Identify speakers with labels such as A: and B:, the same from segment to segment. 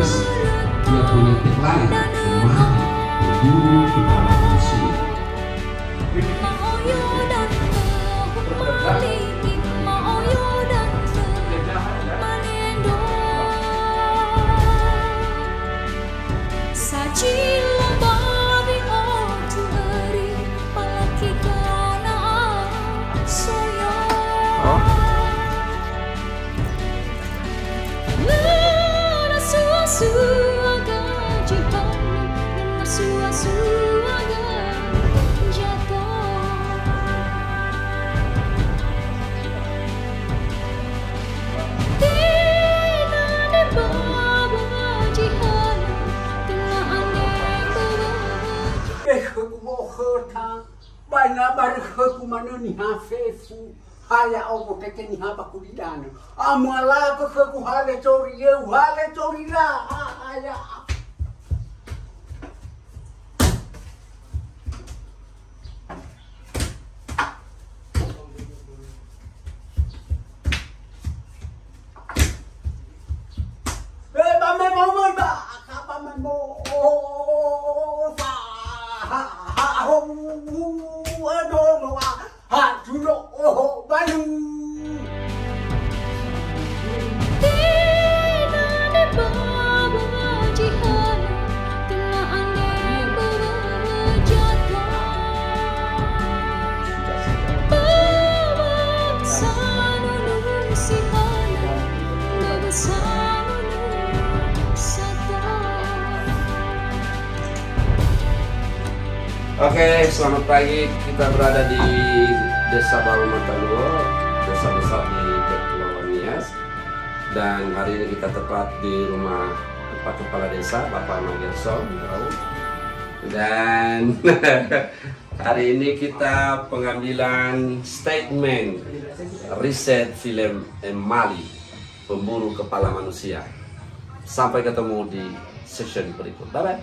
A: Martinez, dia punya tagline "Mari berburu kepala manusia".
B: Bana barko kumano ni hafefu haya obo keke ni hapa kulidana amwala ko ko hale tori la haya ba me mo ba ka me mo
A: Oke, selamat pagi. Kita berada di Desa Baru Mataluo, desa besar di Kepulauan Nias. Dan hari ini kita tepat di rumah Pak Kepala Desa, Bapak Magerso. Dan hari ini kita pengambilan statement riset film Mali, Pemburu Kepala Manusia. Sampai ketemu di session berikut. Bye-bye.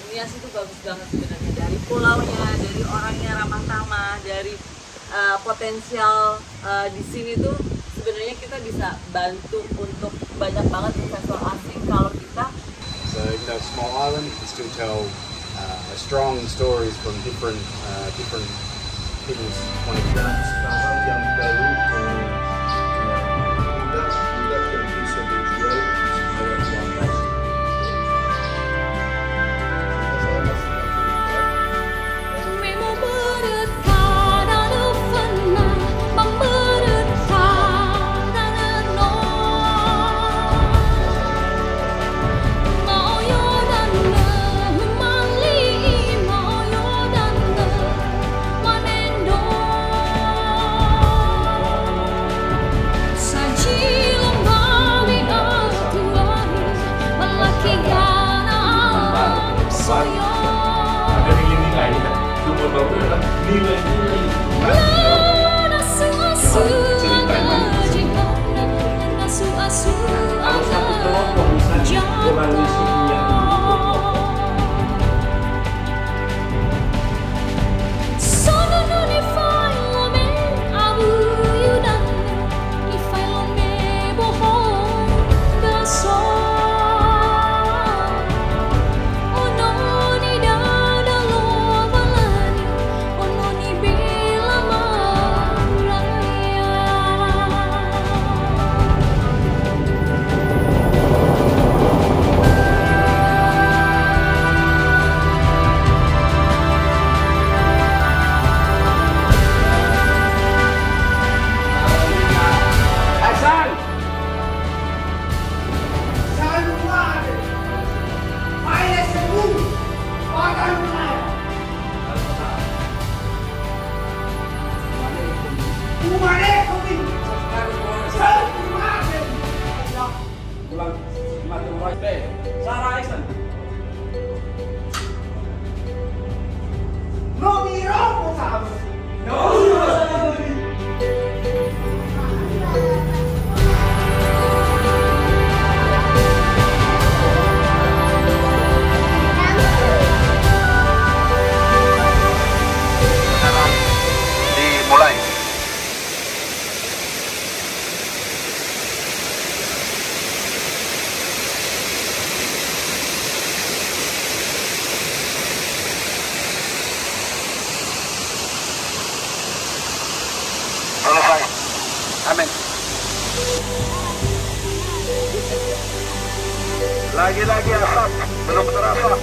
C: Nias itu bagus banget sebenarnya, dari pulaunya, dari orangnya ramah tamah, dari potensial di sini tuh sebenarnya kita bisa bantu untuk banyak banget investor asing kalau kita.
D: So even though it's a small island, you can still tell strong stories from different people's point of view.
E: Yang baru dan bisa dijual ada nilai-nilai ini kan, sumber baru adalah nilai-nilai kalau satu kelompok misalnya orang misalnya Sarah Aisen. No, miro, sabe? No.
F: Lagi-lagi asap, belum terasa.